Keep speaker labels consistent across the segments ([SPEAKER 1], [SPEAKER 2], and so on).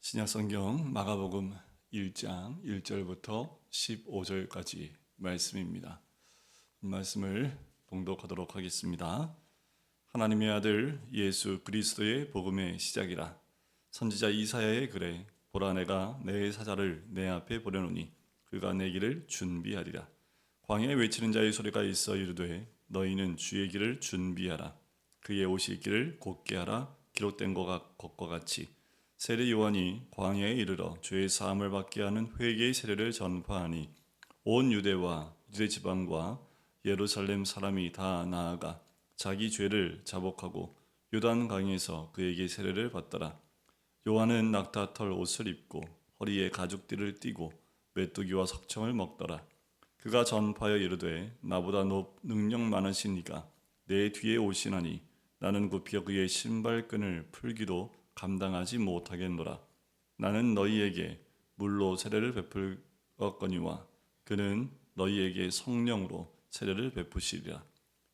[SPEAKER 1] 신약성경 마가복음 1장 1절부터 15절까지 말씀입니다. 말씀을 봉독하도록 하겠습니다. 하나님의 아들 예수 그리스도의 복음의 시작이라. 선지자 이사야의 글에 보라, 내가 내 사자를 내 앞에 보내노니 그가 내 길을 준비하리라. 광야에 외치는 자의 소리가 있어 이르되 너희는 주의 길을 준비하라. 그의 오실 길을 곧게 하라. 기록된 것과 같이 세례 요한이 광야에 이르러 죄의 사함을 받게 하는 회개의 세례를 전파하니 온 유대와 유대 지방과 예루살렘 사람이 다 나아가 자기 죄를 자복하고 요단 강에서 그에게 세례를 받더라. 요한은 낙타털 옷을 입고 허리에 가죽띠를 띠고 메뚜기와 석청을 먹더라. 그가 전파하여 이르되 나보다 능력 많으신 이가 내 뒤에 오시나니 나는 굽혀 그의 신발끈을 풀기도 감당하지 못하겠노라. 나는 너희에게 물로 세례를 베풀었거니와 그는 너희에게 성령으로 세례를 베푸시리라.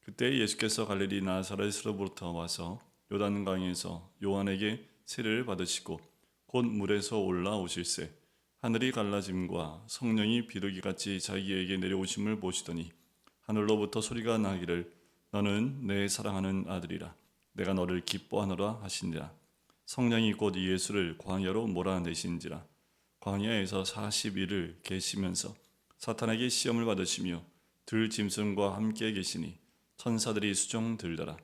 [SPEAKER 1] 그때 예수께서 갈릴리 나사렛으로부터 와서 요단강에서 요한에게 세례를 받으시고 곧 물에서 올라오실새 하늘이 갈라짐과 성령이 비둘기같이 자기에게 내려오심을 보시더니 하늘로부터 소리가 나기를 너는 내 사랑하는 아들이라. 내가 너를 기뻐하노라 하시니라. 성령이 곧 예수를 광야로 몰아내신지라. 광야에서 40일을 계시면서 사탄에게 시험을 받으시며 들짐승과 함께 계시니 천사들이 수종 들더라.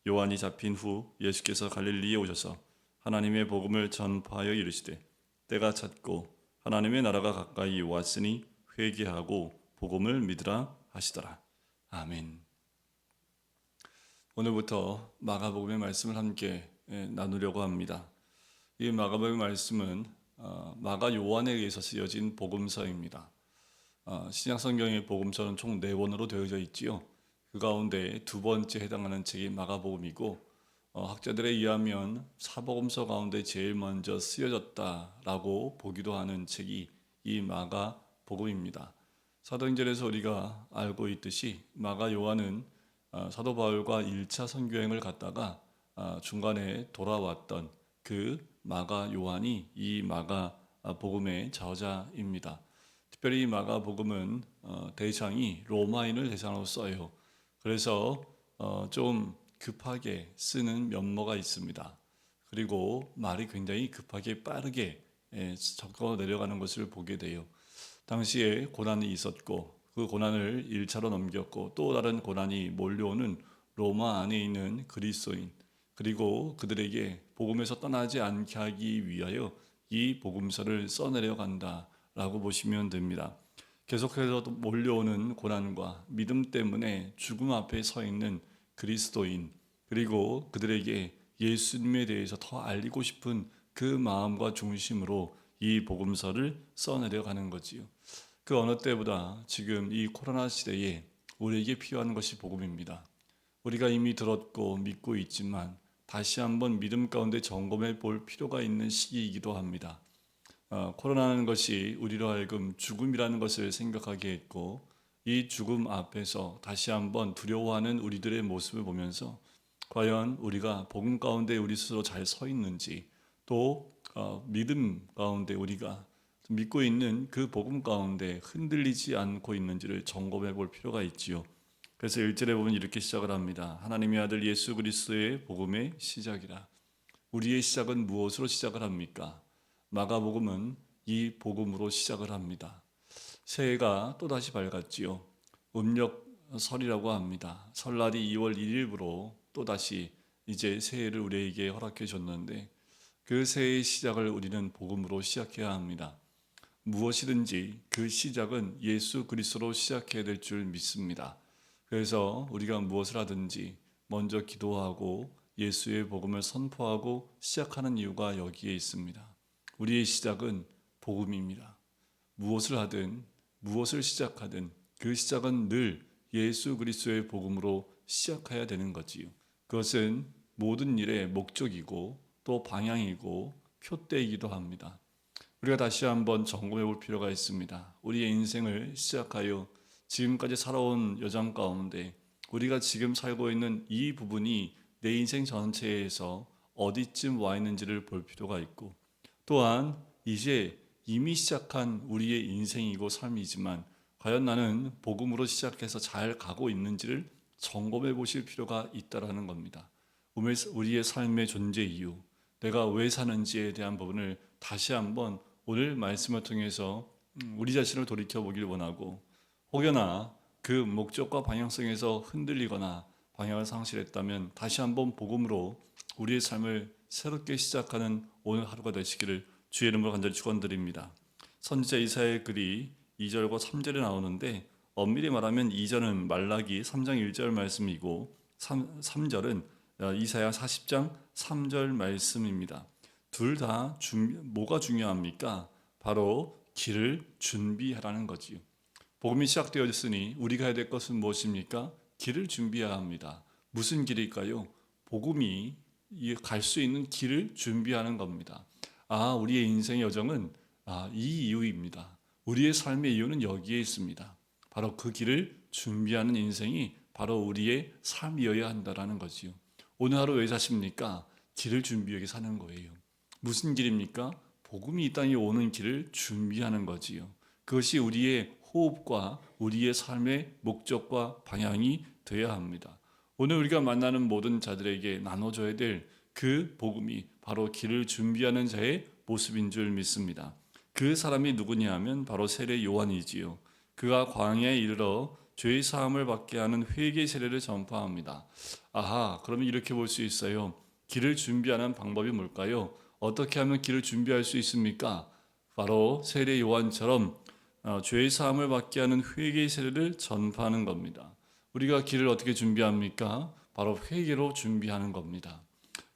[SPEAKER 1] 요한이 잡힌 후 예수께서 갈릴리에 오셔서 하나님의 복음을 전파하여 이르시되 때가 찼고 하나님의 나라가 가까이 왔으니 회개하고 복음을 믿으라 하시더라. 아멘. 오늘부터 마가복음의 말씀을 함께 나누려고 합니다. 이 마가복음의 말씀은 마가 요한에 의해서 쓰여진 복음서입니다. 신약성경의 복음서는 총 4권으로 되어져 있지요. 그 가운데 두 번째 해당하는 책이 마가복음이고 학자들에 의하면 사복음서 가운데 제일 먼저 쓰여졌다라고 보기도 하는 책이 이 마가복음입니다. 사도행전에서 우리가 알고 있듯이 마가 요한은 사도 바울과 1차 선교행을 갔다가 중간에 돌아왔던 그 마가 요한이 이 마가복음의 저자입니다. 특별히 이 마가복음은 대상이 로마인을 대상으로 써요. 그래서 좀 급하게 쓰는 면모가 있습니다. 그리고 말이 굉장히 급하게 빠르게 적어 내려가는 것을 보게 돼요. 당시에 고난이 있었고 그 고난을 1차로 넘겼고 또 다른 고난이 몰려오는 로마 안에 있는 그리스도인 그리고 그들에게 복음에서 떠나지 않게 하기 위하여 이 복음서를 써내려간다라고 보시면 됩니다. 계속해서 몰려오는 고난과 믿음 때문에 죽음 앞에 서 있는 그리스도인 그리고 그들에게 예수님에 대해서 더 알리고 싶은 그 마음과 중심으로 이 복음서를 써내려가는 거지요. 그 어느 때보다 지금 이 코로나 시대에 우리에게 필요한 것이 복음입니다. 우리가 이미 들었고 믿고 있지만 다시 한번 믿음 가운데 점검해 볼 필요가 있는 시기이기도 합니다. 코로나라는 것이 우리로 하여금 죽음이라는 것을 생각하게 했고 이 죽음 앞에서 다시 한번 두려워하는 우리들의 모습을 보면서 과연 우리가 복음 가운데 우리 스스로 잘 서 있는지 또 믿음 가운데 우리가 믿고 있는 그 복음 가운데 흔들리지 않고 있는지를 점검해 볼 필요가 있지요. 그래서 1절에 보면 이렇게 시작을 합니다. 하나님의 아들 예수 그리스도의 복음의 시작이라. 우리의 시작은 무엇으로 시작을 합니까? 마가복음은 이 복음으로 시작을 합니다. 새해가 또다시 밝았지요. 음력설이라고 합니다. 설날이 2월 1일부로 또다시 이제 새해를 우리에게 허락해 줬는데 그 새해의 시작을 우리는 복음으로 시작해야 합니다. 무엇이든지 그 시작은 예수 그리스도로 시작해야 될 줄 믿습니다. 그래서 우리가 무엇을 하든지 먼저 기도하고 예수의 복음을 선포하고 시작하는 이유가 여기에 있습니다. 우리의 시작은 복음입니다. 무엇을 하든 무엇을 시작하든 그 시작은 늘 예수 그리스도의 복음으로 시작해야 되는 거지요. 그것은 모든 일의 목적이고 또 방향이고 표대이기도 합니다. 우리가 다시 한번 점검해 볼 필요가 있습니다. 우리의 인생을 시작하여 지금까지 살아온 여정 가운데 우리가 지금 살고 있는 이 부분이 내 인생 전체에서 어디쯤 와 있는지를 볼 필요가 있고 또한 이제 이미 시작한 우리의 인생이고 삶이지만 과연 나는 복음으로 시작해서 잘 가고 있는지를 점검해 보실 필요가 있다라는 겁니다. 우리의 삶의 존재 이유, 내가 왜 사는지에 대한 부분을 다시 한번 오늘 말씀을 통해서 우리 자신을 돌이켜 보길 원하고, 혹여나 그 목적과 방향성에서 흔들리거나 방향을 상실했다면 다시 한번 복음으로 우리의 삶을 새롭게 시작하는 오늘 하루가 되시기를 주의 이름으로 간절히 축원드립니다. 선지자 이사야의 글이 2절과 3절에 나오는데, 엄밀히 말하면 2절은 말라기 3장 1절 말씀이고 3절은 이사야 40장 3절 말씀입니다. 둘 다 뭐가 중요합니까? 바로 길을 준비하라는 거지요. 복음이 시작되었으니 우리가 해야 될 것은 무엇입니까? 길을 준비해야 합니다. 무슨 길일까요? 복음이 갈 수 있는 길을 준비하는 겁니다. 우리의 인생의 여정은 이 이유입니다. 우리의 삶의 이유는 여기에 있습니다. 바로 그 길을 준비하는 인생이 바로 우리의 삶이어야 한다라는 거지요. 오늘 하루 왜 사십니까? 길을 준비하게 사는 거예요. 무슨 길입니까? 복음이 이 땅에 오는 길을 준비하는 거지요. 그것이 우리의 호흡과 우리의 삶의 목적과 방향이 되어야 합니다. 오늘 우리가 만나는 모든 자들에게 나눠줘야 될 그 복음이 바로 길을 준비하는 자의 모습인 줄 믿습니다. 그 사람이 누구냐 하면 바로 세례 요한이지요. 그가 광야에 이르러 죄의 사함을 받게 하는 회개 세례를 전파합니다. 그러면 이렇게 볼 수 있어요. 길을 준비하는 방법이 뭘까요? 어떻게 하면 길을 준비할 수 있습니까? 바로 세례 요한처럼 죄의 사함을 받게 하는 회개 세례를 전파하는 겁니다. 우리가 길을 어떻게 준비합니까? 바로 회개로 준비하는 겁니다.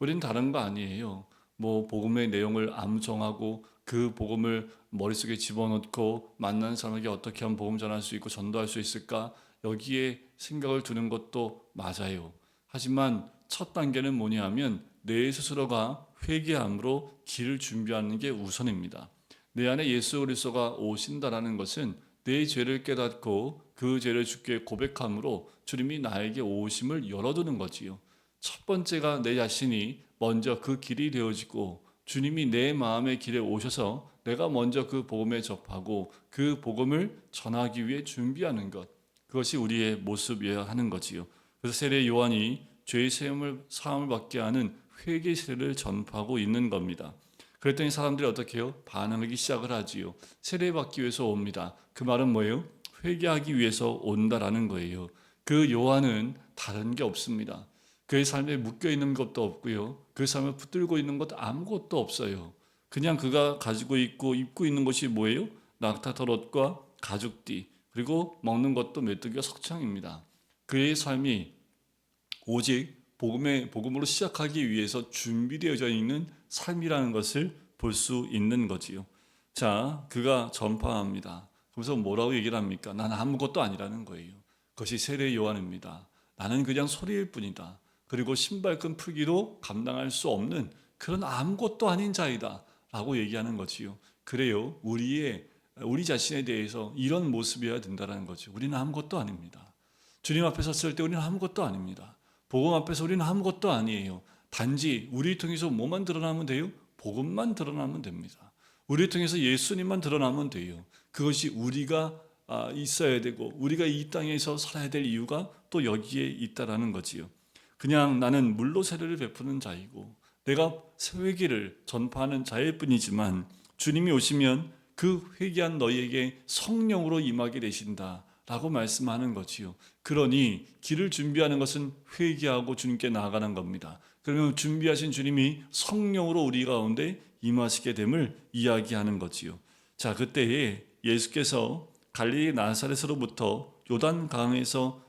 [SPEAKER 1] 우리는 다른 거 아니에요. 복음의 내용을 암송하고 그 복음을 머릿속에 집어넣고 만나는 사람에게 어떻게 하면 복음 전할 수 있고 전도할 수 있을까? 여기에 생각을 두는 것도 맞아요. 하지만 첫 단계는 뭐냐 하면 내 스스로가 회개함으로 길을 준비하는 게 우선입니다. 내 안에 예수 그리스도가 오신다라는 것은 내 죄를 깨닫고 그 죄를 주께 고백함으로 주님이 나에게 오심을 열어두는 거지요. 첫 번째가 내 자신이 먼저 그 길이 되어지고 주님이 내 마음의 길에 오셔서 내가 먼저 그 복음에 접하고 그 복음을 전하기 위해 준비하는 것, 그것이 우리의 모습이어야 하는 거지요. 그래서 세례 요한이 죄의 사함을 받게 하는 회개 세례를 전파하고 있는 겁니다. 그랬더니 사람들이 어떻게 해요? 반응하기 시작을 하지요. 세례받기 위해서 옵니다. 그 말은 뭐예요? 회개하기 위해서 온다라는 거예요. 그 요한은 다른 게 없습니다. 그의 삶에 묶여 있는 것도 없고요. 그 삶을 붙들고 있는 것 아무것도 없어요. 그냥 그가 가지고 있고 입고 있는 것이 뭐예요? 낙타털옷과 가죽띠, 그리고 먹는 것도 메뚜기와 석창입니다. 그의 삶이 오직 복음으로 시작하기 위해서 준비되어져 있는 삶이라는 것을 볼 수 있는 거지요. 자, 그가 전파합니다. 그래서 뭐라고 얘기를 합니까? 나는 아무것도 아니라는 거예요. 그것이 세례 요한입니다. 나는 그냥 소리일 뿐이다. 그리고 신발끈 풀기도 감당할 수 없는 그런 아무것도 아닌 자이다 라고 얘기하는 거지요. 그래요, 우리 자신에 대해서 이런 모습이어야 된다는 거죠. 우리는 아무것도 아닙니다. 주님 앞에 섰을 때 우리는 아무것도 아닙니다. 복음 앞에서 우리는 아무것도 아니에요. 단지 우리를 통해서 뭐만 드러나면 돼요? 복음만 드러나면 됩니다. 우리를 통해서 예수님만 드러나면 돼요. 그것이 우리가 있어야 되고 우리가 이 땅에서 살아야 될 이유가 또 여기에 있다라는 거지요. 그냥 나는 물로 세례를 베푸는 자이고 내가 회개를 전파하는 자일 뿐이지만 주님이 오시면 그 회개한 너희에게 성령으로 임하게 되신다 라고 말씀하는 거지요. 그러니 길을 준비하는 것은 회개하고 주님께 나아가는 겁니다. 그러면 준비하신 주님이 성령으로 우리 가운데 임하시게 됨을 이야기하는 거지요. 자, 그때에 예수께서 갈릴리 나사렛으로부터 요단 강에서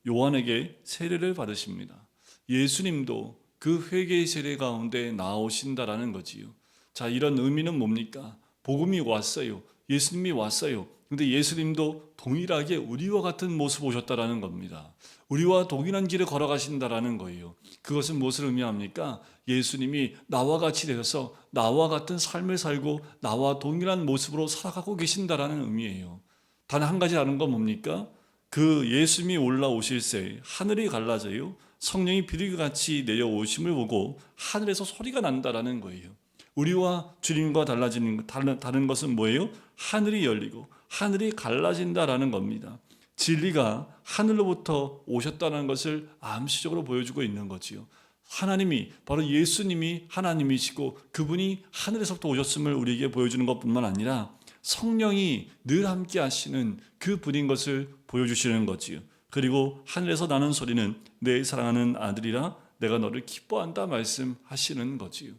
[SPEAKER 1] 요한에게 세례를 받으십니다. 예수님도 그 회개의 세례 가운데 나오신다라는 거지요. 자, 이런 의미는 뭡니까? 복음이 왔어요. 예수님이 왔어요. 근데 예수님도 동일하게 우리와 같은 모습 오셨다라는 겁니다. 우리와 동일한 길을 걸어가신다라는 거예요. 그것은 무엇을 의미합니까? 예수님이 나와 같이 되어서 나와 같은 삶을 살고 나와 동일한 모습으로 살아가고 계신다라는 의미예요. 단 한 가지 다른 건 뭡니까? 그 예수님이 올라오실새 하늘이 갈라져요. 성령이 비둘기같이 내려오심을 보고 하늘에서 소리가 난다라는 거예요. 우리와 주님과 다른 것은 뭐예요? 하늘이 열리고 하늘이 갈라진다라는 겁니다. 진리가 하늘로부터 오셨다는 것을 암시적으로 보여주고 있는 거지요. 하나님이 바로 예수님이 하나님이시고 그분이 하늘에서부터 오셨음을 우리에게 보여주는 것뿐만 아니라 성령이 늘 함께 하시는 그 분인 것을 보여주시는 거지요. 그리고 하늘에서 나는 소리는 내 사랑하는 아들이라 내가 너를 기뻐한다 말씀하시는 거지요.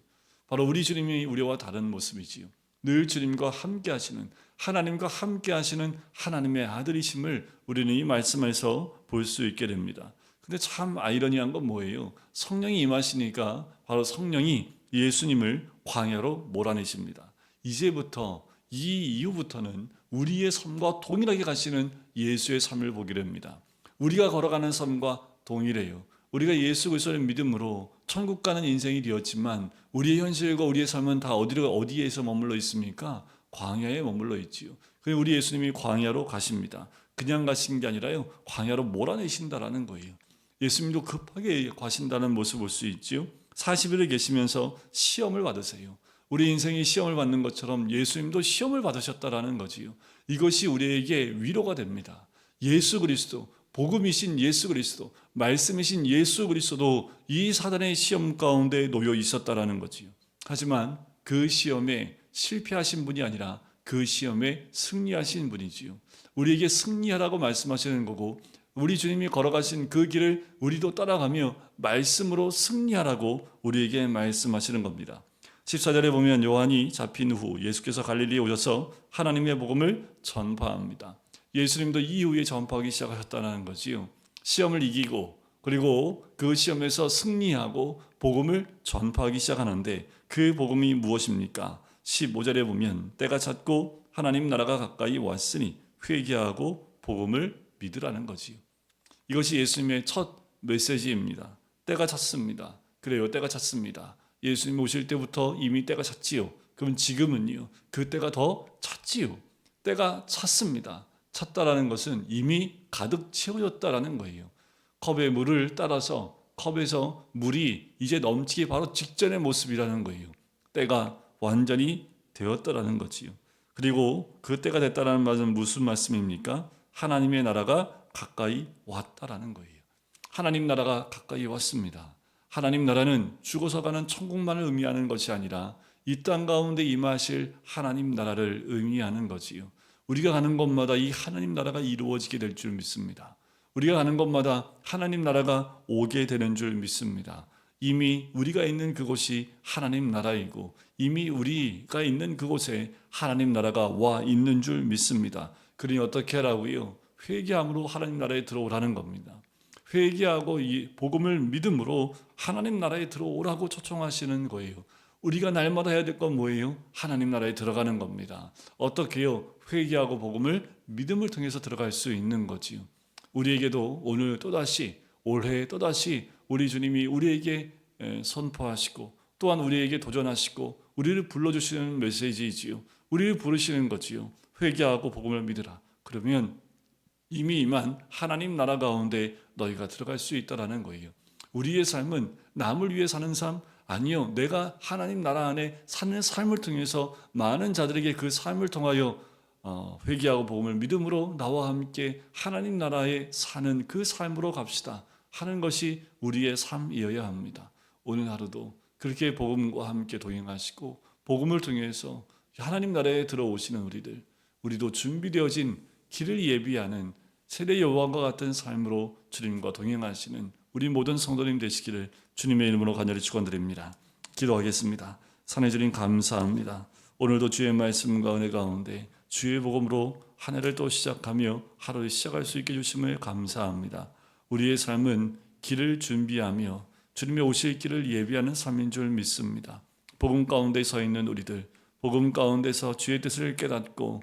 [SPEAKER 1] 바로 우리 주님이 우리와 다른 모습이지요. 늘 주님과 함께 하시는, 하나님과 함께 하시는 하나님의 아들이심을 우리는 이 말씀에서 볼 수 있게 됩니다. 근데 참 아이러니한 건 뭐예요? 성령이 임하시니까 바로 성령이 예수님을 광야로 몰아내십니다. 이제부터 이 이후부터는 우리의 삶과 동일하게 가시는 예수의 삶을 보게 됩니다. 우리가 걸어가는 삶과 동일해요. 우리가 예수 그리스도를 믿음으로 천국 가는 인생이 되었지만 우리의 현실과 우리의 삶은 다 어디에서 머물러 있습니까? 광야에 머물러 있지요. 그래서 우리 예수님이 광야로 가십니다. 그냥 가신 게 아니라요, 광야로 몰아내신다라는 거예요. 예수님도 급하게 가신다는 모습을 볼 수 있지요. 40일을 계시면서 시험을 받으세요. 우리 인생이 시험을 받는 것처럼 예수님도 시험을 받으셨다라는 거지요. 이것이 우리에게 위로가 됩니다. 예수 그리스도, 복음이신 예수 그리스도, 말씀이신 예수 그리스도도 이 사단의 시험 가운데 놓여 있었다라는 거지요. 하지만 그 시험에 실패하신 분이 아니라 그 시험에 승리하신 분이지요. 우리에게 승리하라고 말씀하시는 거고, 우리 주님이 걸어가신 그 길을 우리도 따라가며 말씀으로 승리하라고 우리에게 말씀하시는 겁니다. 14절에 보면 요한이 잡힌 후 예수께서 갈릴리에 오셔서 하나님의 복음을 전파합니다. 예수님도 이후에 전파하기 시작하셨다는 거지요. 시험을 이기고 그리고 그 시험에서 승리하고 복음을 전파하기 시작하는데 그 복음이 무엇입니까? 15절에 보면 때가 찼고 하나님 나라가 가까이 왔으니 회개하고 복음을 믿으라는 거지요. 이것이 예수님의 첫 메시지입니다. 때가 찼습니다. 그래요, 때가 찼습니다. 예수님 오실 때부터 이미 때가 찼지요. 그럼 지금은요, 그 때가 더 찼지요. 때가 찼습니다. 찼다라는 것은 이미 가득 채워졌다라는 거예요. 컵에 물을 따라서 컵에서 물이 이제 넘치기 바로 직전의 모습이라는 거예요. 때가 완전히 되었다라는 거지요. 그리고 그 때가 됐다라는 말은 무슨 말씀입니까? 하나님의 나라가 가까이 왔다라는 거예요. 하나님 나라가 가까이 왔습니다. 하나님 나라는 죽어서 가는 천국만을 의미하는 것이 아니라 이 땅 가운데 임하실 하나님 나라를 의미하는 거지요. 우리가 가는 곳마다 이 하나님 나라가 이루어지게 될 줄 믿습니다. 우리가 가는 곳마다 하나님 나라가 오게 되는 줄 믿습니다. 이미 우리가 있는 그곳이 하나님 나라이고 이미 우리가 있는 그곳에 하나님 나라가 와 있는 줄 믿습니다. 그러니 어떻게 하라고요? 회개함으로 하나님 나라에 들어오라는 겁니다. 회개하고 이 복음을 믿음으로 하나님 나라에 들어오라고 초청하시는 거예요. 우리가 날마다 해야 될 건 뭐예요? 하나님 나라에 들어가는 겁니다. 어떻게요? 회개하고 복음을 믿음을 통해서 들어갈 수 있는 거지요. 우리에게도 오늘 또다시 올해 또다시 우리 주님이 우리에게 선포하시고 또한 우리에게 도전하시고 우리를 불러주시는 메시지이지요. 우리를 부르시는 거지요. 회개하고 복음을 믿으라. 그러면 이미 임한 하나님 나라 가운데 너희가 들어갈 수 있다라는 거예요. 우리의 삶은 남을 위해 사는 삶? 아니요. 내가 하나님 나라 안에 사는 삶을 통해서 많은 자들에게 그 삶을 통하여 회개하고 복음을 믿음으로 나와 함께 하나님 나라에 사는 그 삶으로 갑시다 하는 것이 우리의 삶이어야 합니다. 오늘 하루도 그렇게 복음과 함께 동행하시고 복음을 통해서 하나님 나라에 들어오시는 우리도 준비되어진 길을 예비하는 세례 요한과 같은 삶으로 주님과 동행하시는 우리 모든 성도님 되시기를 주님의 이름으로 간절히 축원드립니다. 기도하겠습니다. 산해 주님 감사합니다. 오늘도 주의 말씀과 은혜 가운데 주의 복음으로 한 해를 또 시작하며 하루를 시작할 수 있게 해주심을 감사합니다. 우리의 삶은 길을 준비하며 주님의 오실 길을 예비하는 삶인 줄 믿습니다. 복음 가운데 서 있는 우리들, 복음 가운데서 주의 뜻을 깨닫고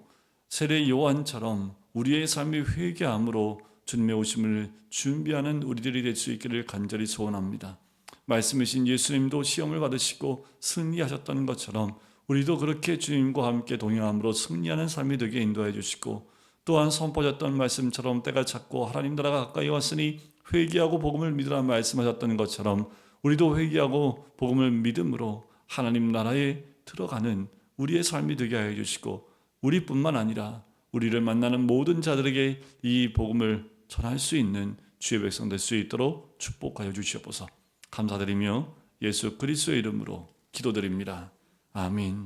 [SPEAKER 1] 세례 요한처럼 우리의 삶이 회개함으로 주님의 오심을 준비하는 우리들이 될 수 있기를 간절히 소원합니다. 말씀이신 예수님도 시험을 받으시고 승리하셨던 것처럼 우리도 그렇게 주님과 함께 동행함으로 승리하는 삶이 되게 인도해 주시고 또한 선포하셨던 말씀처럼 때가 찼고 하나님 나라가 가까이 왔으니 회개하고 복음을 믿으라 말씀하셨던 것처럼 우리도 회개하고 복음을 믿음으로 하나님 나라에 들어가는 우리의 삶이 되게 하여 주시고, 우리뿐만 아니라 우리를 만나는 모든 자들에게 이 복음을 전할 수 있는 주의 백성 될 수 있도록 축복하여 주시옵소서. 감사드리며 예수 그리스도의 이름으로 기도드립니다. 아멘.